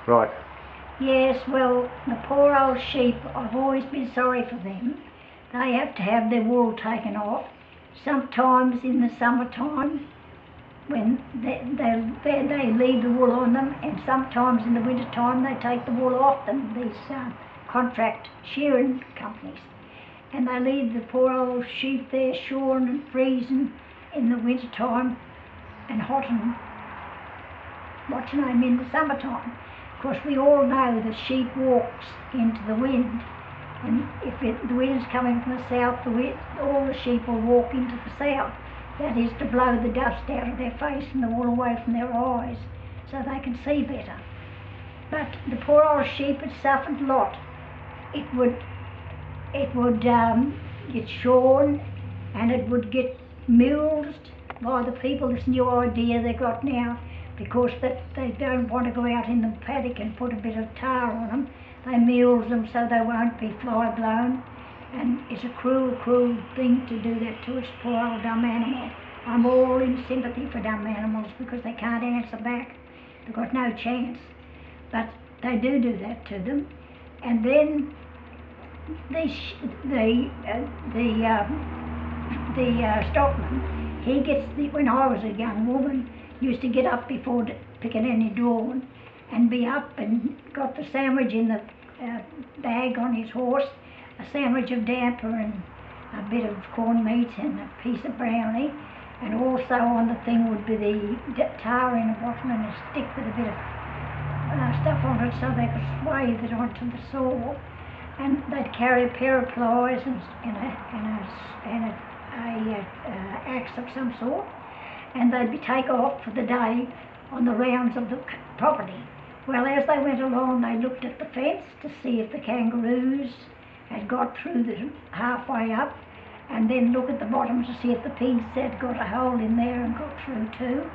Right. Yes, well, the poor old sheep, I've always been sorry for them. They have to have their wool taken off, sometimes in the summertime when they leave the wool on them, and sometimes in the winter time they take the wool off them, these contract shearing companies. And they leave the poor old sheep there shorn and freezing in the winter time and hot and in the summertime. Of course, we all know that sheep walks into the wind, and if the wind's coming from the south, all the sheep will walk into the south. That is to blow the dust out of their face and the wool away from their eyes, so they can see better. But the poor old sheep had suffered a lot. It would get shorn, and it would get mulesed by the people. This new idea they got now, because they don't want to go out in the paddock and put a bit of tar on them. They mule them so they won't be fly blown, and it's a cruel, cruel thing to do that to us poor old dumb animal. I'm all in sympathy for dumb animals because they can't answer back. They've got no chance. But they do that to them, and then the stockman, he gets when I was a young woman, used to get up before picking any dawn and be up and got the sandwich in the bag on his horse, a sandwich of damper and a bit of corned meat and a piece of brownie, and also on the thing would be the tar in a bottle and a stick with a bit of stuff on it so they could swathe it onto the saw. And they'd carry a pair of pliers and an axe of some sort, and they'd take off for the day on the rounds of the property. Well, as they went along, they looked at the fence to see if the kangaroos had got through the halfway up, and then look at the bottom to see if the pigs had got a hole in there and got through too,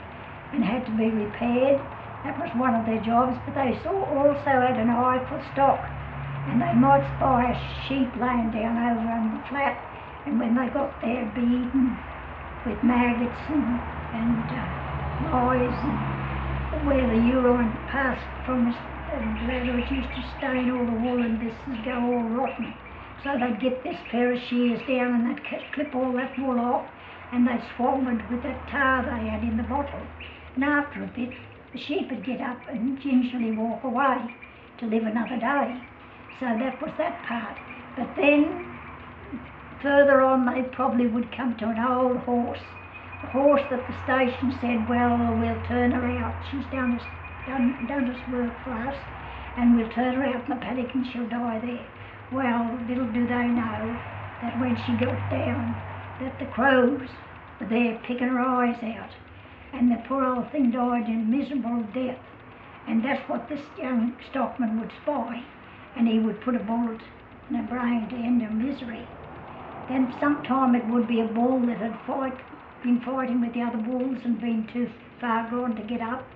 and had to be repaired. That was one of their jobs, but they also had an eye for stock, and they might spy a sheep laying down over on the flat, and when they got there, it'd be eaten with maggots and flies, and where the urine passed from the bladder, it used to stain all the wool and this would go all rotten. So they'd get this pair of shears down and they'd clip all that wool off, and they'd swab it with that tar they had in the bottle. And after a bit, the sheep would get up and gingerly walk away to live another day. So that was that part. But then, further on, they probably would come to an old horse. A horse that the station said, well, we'll turn her out. She's done this work for us, and we'll turn her out in the paddock and she'll die there. Well, little do they know that when she got down, that the crows were there picking her eyes out, and the poor old thing died in miserable death. And that's what this young stockman would spy, and he would put a bullet in her brain to end her misery. Then sometime it would be a bull that had been fighting with the other bulls and been too far gone to get up,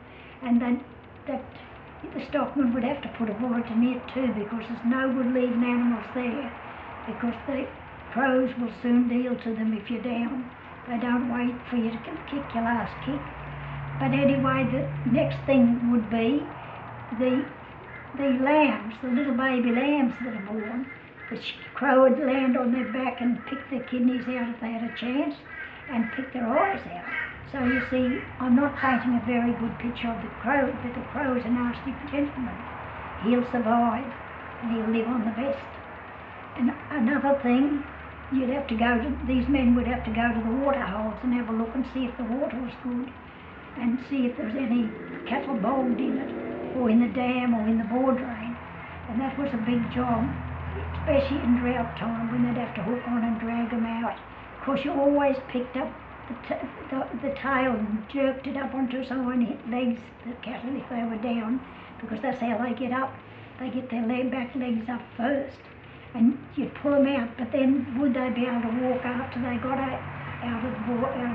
and then the stockman would have to put a bullet in it too, because there's no good leaving animals there, because the crows will soon deal to them if you're down. They don't wait for you to kick your last kick. But anyway, the next thing would be the lambs, the little baby lambs that are born. The crow would land on their back and pick their kidneys out if they had a chance, and pick their eyes out. So you see, I'm not painting a very good picture of the crow, but the crow is a nasty gentleman. He'll survive, and he'll live on the best. And another thing, these men would have to go to the water holes and have a look and see if the water was good, and see if there's any cattle bogged in it, or in the dam, or in the bore drain. And that was a big job, especially in drought time, when they'd have to hook on and drag them out. Of course, you always picked up the tail and jerked it up onto its hind legs, the cattle, if they were down, because that's how they get up. They get their back legs up first, and you'd pull them out, but then would they be able to walk after they got out of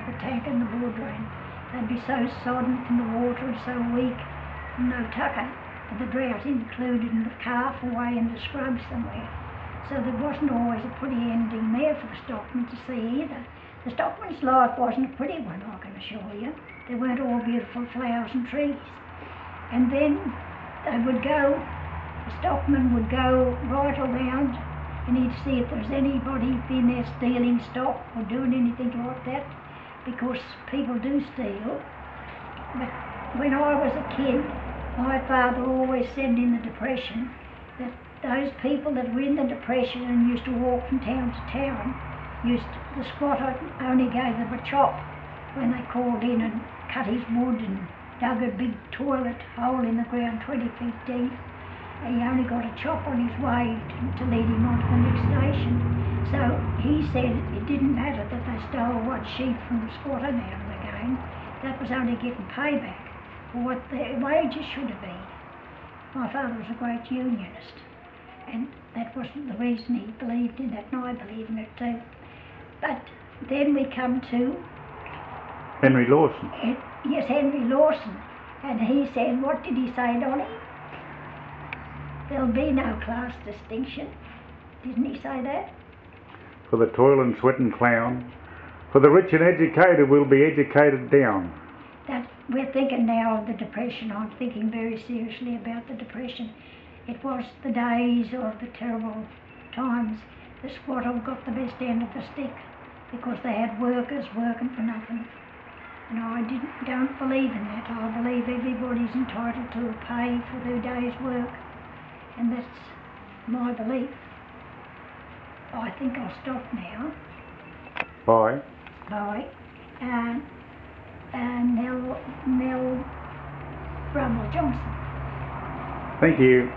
the tank and the bore drain? They'd be so sodden from the water and so weak from no tucker, and the drought included in the calf away in the scrub somewhere. So there wasn't always a pretty ending there for the stockman to see either. The stockman's life wasn't a pretty one, I can assure you. There weren't all beautiful flowers and trees. And then they would go, the stockman would go right around and he'd see if there's anybody been there stealing stock or doing anything like that, because people do steal. But when I was a kid, my father always said in the Depression that those people that were in the Depression and used to walk from town to town, the squatter only gave them a chop when they called in and cut his wood and dug a big toilet hole in the ground 20 feet deep. He only got a chop on his way to lead him on to the next station. So he said it didn't matter that they stole one sheep from the squatter now and again. That was only getting payback for what their wages should have been. My father was a great unionist, and that wasn't the reason he believed in that, and I believe in it too. But then we come to Henry Lawson. Yes, Henry Lawson, and he said, what did he say, Donnie? There'll be no class distinction. Didn't he say that? For the toil and sweat and clown, for the rich and educated will be educated down. That we're thinking now of the Depression. I'm thinking very seriously about the Depression. It was the days of the terrible times. The squatter got the best end of the stick because they had workers working for nothing. And I don't believe in that. I believe everybody's entitled to pay for their day's work. And that's my belief. I think I'll stop now. Bye. Bye. Nell Brumble Johnson. Thank you.